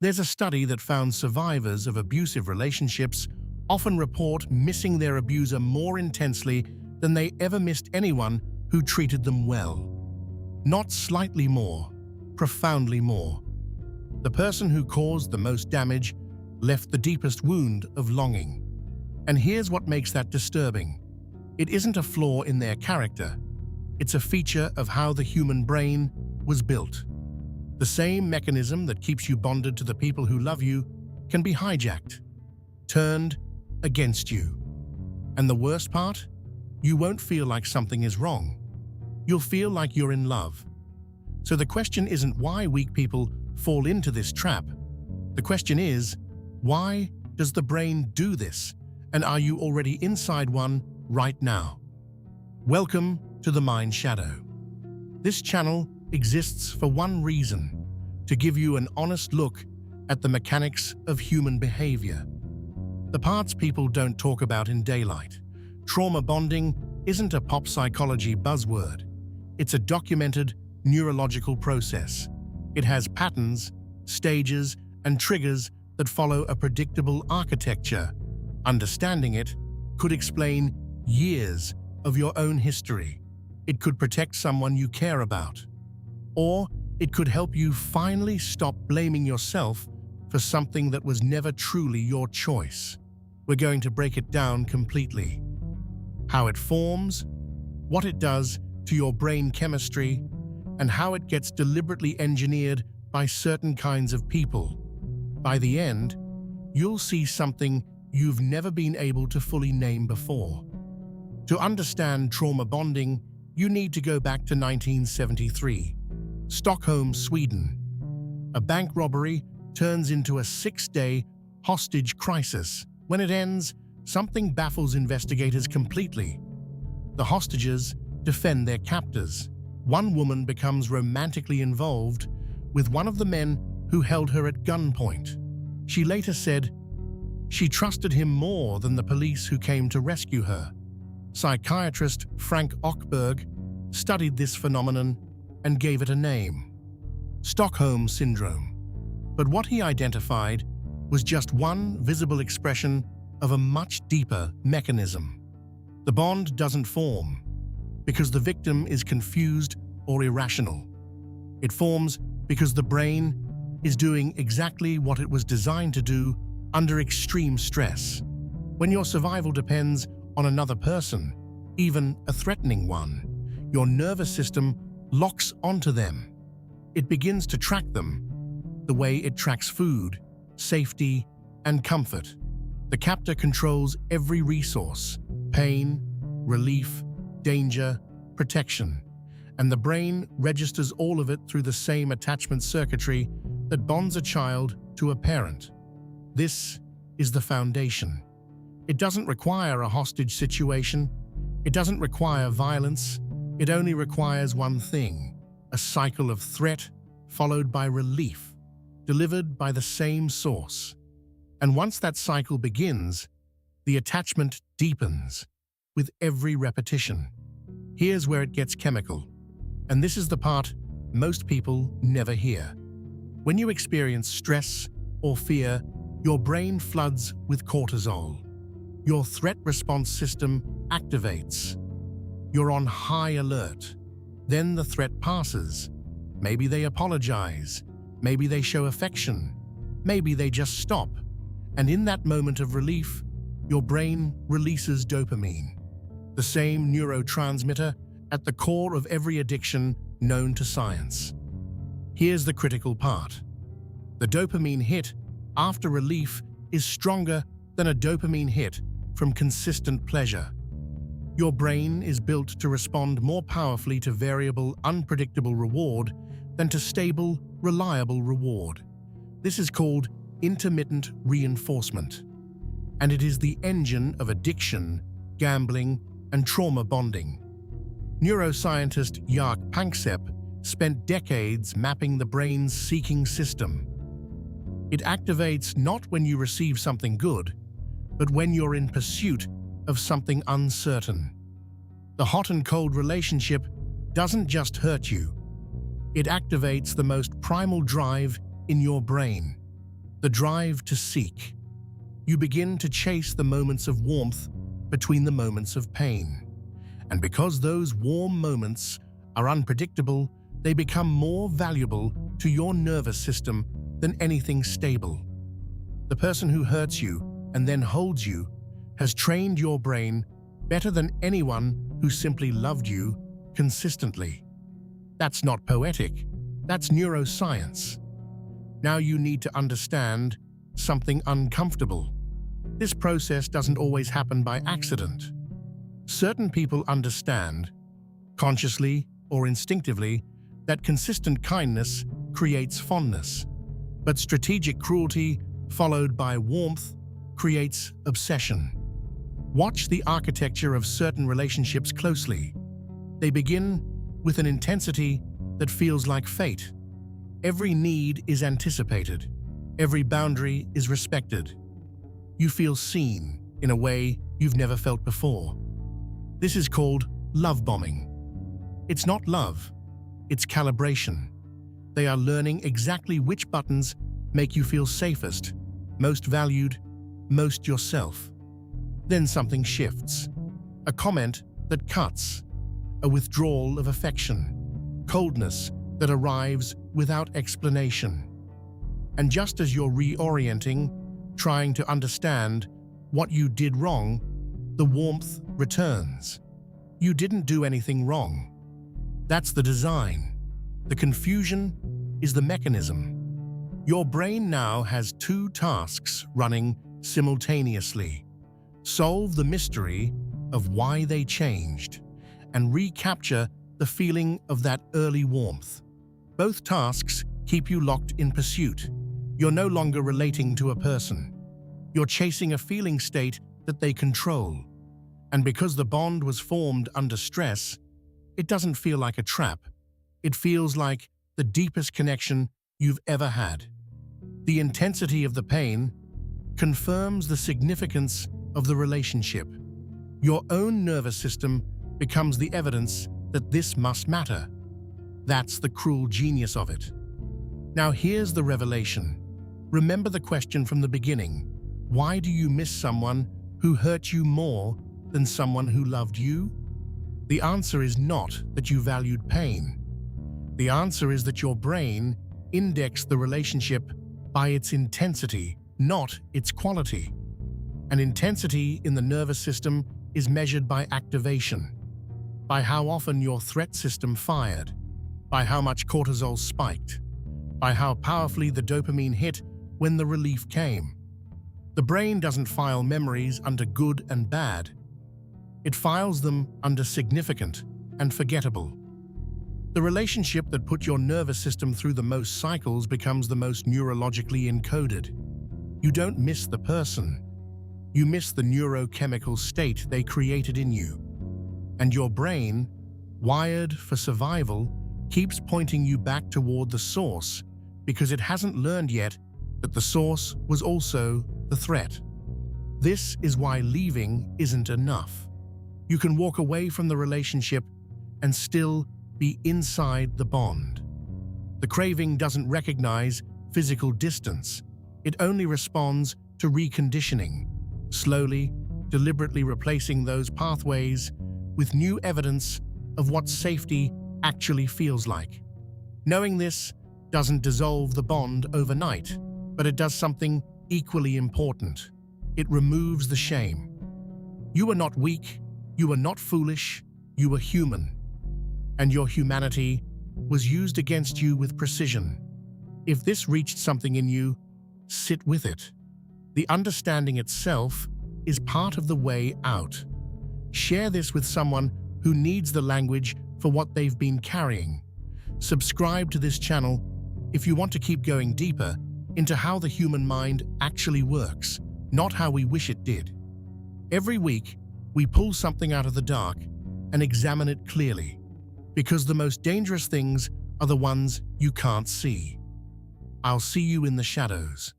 There's a study that found survivors of abusive relationships often report missing their abuser more intensely than they ever missed anyone who treated them well. Not slightly more, profoundly more. The person who caused the most damage left the deepest wound of longing. And here's what makes that disturbing. It isn't a flaw in their character. It's a feature of how the human brain was built. The same mechanism that keeps you bonded to the people who love you can be hijacked, turned against you. And the worst part? You won't feel like something is wrong. You'll feel like you're in love. So the question isn't why weak people fall into this trap. The question is, why does the brain do this? And are you already inside one right now? Welcome to TheMindShadow. This channel exists for one reason: to give you an honest look at the mechanics of human behavior. The parts people don't talk about in daylight. Trauma bonding isn't a pop psychology buzzword. It's a documented neurological process. It has patterns, stages, and triggers that follow a predictable architecture. Understanding it could explain years of your own history. It could protect someone you care about. Or it could help you finally stop blaming yourself for something that was never truly your choice. We're going to break it down completely. How it forms, what it does to your brain chemistry, and how it gets deliberately engineered by certain kinds of people. By the end, you'll see something you've never been able to fully name before. To understand trauma bonding, you need to go back to 1973, Stockholm, Sweden. A bank robbery turns into a 6-day hostage crisis. When it ends, something baffles investigators completely. The hostages defend their captors. One woman becomes romantically involved with one of the men who held her at gunpoint. She later said she trusted him more than the police who came to rescue her. Psychiatrist Frank Ockberg studied this phenomenon and gave it a name: Stockholm Syndrome. But what he identified was just one visible expression of a much deeper mechanism. The bond doesn't form because the victim is confused or irrational. It forms because the brain is doing exactly what it was designed to do under extreme stress. When your survival depends on another person, even a threatening one, your nervous system locks onto them. It begins to track them the way it tracks food, safety, and comfort. The captor controls every resource: pain, relief, danger, protection. And the brain registers all of it through the same attachment circuitry that bonds a child to a parent. This is the foundation. It doesn't require a hostage situation. It doesn't require violence. It only requires one thing: a cycle of threat followed by relief, delivered by the same source. And once that cycle begins, the attachment deepens with every repetition. Here's where it gets chemical. And this is the part most people never hear. When you experience stress or fear, your brain floods with cortisol. Your threat response system activates. You're on high alert. Then the threat passes. Maybe they apologize. Maybe they show affection. Maybe they just stop. And in that moment of relief, your brain releases dopamine, the same neurotransmitter at the core of every addiction known to science. Here's the critical part. The dopamine hit after relief is stronger than a dopamine hit from consistent pleasure. Your brain is built to respond more powerfully to variable, unpredictable reward than to stable, reliable reward. This is called intermittent reinforcement, and it is the engine of addiction, gambling, and trauma bonding. Neuroscientist Jaak Panksepp spent decades mapping the brain's seeking system. It activates not when you receive something good, but when you're in pursuit of something uncertain. The hot and cold relationship doesn't just hurt you. It activates the most primal drive in your brain: the drive to seek. You begin to chase the moments of warmth between the moments of pain. And because those warm moments are unpredictable, they become more valuable to your nervous system than anything stable. The person who hurts you and then holds you has trained your brain better than anyone who simply loved you consistently. That's not poetic, that's neuroscience. Now you need to understand something uncomfortable. This process doesn't always happen by accident. Certain people understand, consciously or instinctively, that consistent kindness creates fondness. But strategic cruelty, followed by warmth, creates obsession. Watch the architecture of certain relationships closely. They begin with an intensity that feels like fate. Every need is anticipated. Every boundary is respected. You feel seen in a way you've never felt before. This is called love bombing. It's not love, it's calibration. They are learning exactly which buttons make you feel safest, most valued, most yourself. Then something shifts. A comment that cuts, a withdrawal of affection, coldness that arrives without explanation. And just as you're reorienting, trying to understand what you did wrong, the warmth returns. You didn't do anything wrong. That's the design. The confusion is the mechanism. Your brain now has two tasks running simultaneously. Solve the mystery of why they changed and recapture the feeling of that early warmth. Both tasks keep you locked in pursuit. You're no longer relating to a person. You're chasing a feeling state that they control. And because the bond was formed under stress, it doesn't feel like a trap. It feels like the deepest connection you've ever had. The intensity of the pain confirms the significance of the relationship. Your own nervous system becomes the evidence that this must matter. That's the cruel genius of it. Now here's the revelation. Remember the question from the beginning. Why do you miss someone who hurt you more than someone who loved you? The answer is not that you valued pain. The answer is that your brain indexed the relationship by its intensity, not its quality. And intensity in the nervous system is measured by activation, by how often your threat system fired, by how much cortisol spiked, by how powerfully the dopamine hit when the relief came. The brain doesn't file memories under good and bad. It files them under significant and forgettable. The relationship that put your nervous system through the most cycles becomes the most neurologically encoded. You don't miss the person. You miss the neurochemical state they created in you. And your brain, wired for survival, keeps pointing you back toward the source because it hasn't learned yet that the source was also the threat. This is why leaving isn't enough. You can walk away from the relationship and still be inside the bond. The craving doesn't recognize physical distance. It only responds to reconditioning, slowly, deliberately replacing those pathways with new evidence of what safety actually feels like. Knowing this doesn't dissolve the bond overnight, but it does something equally important. It removes the shame. You are not weak, you are not foolish, you are human. And your humanity was used against you with precision. If this reached something in you, sit with it. The understanding itself is part of the way out. Share this with someone who needs the language for what they've been carrying. Subscribe to this channel if you want to keep going deeper into how the human mind actually works, not how we wish it did. Every week, we pull something out of the dark and examine it clearly, because the most dangerous things are the ones you can't see. I'll see you in the shadows.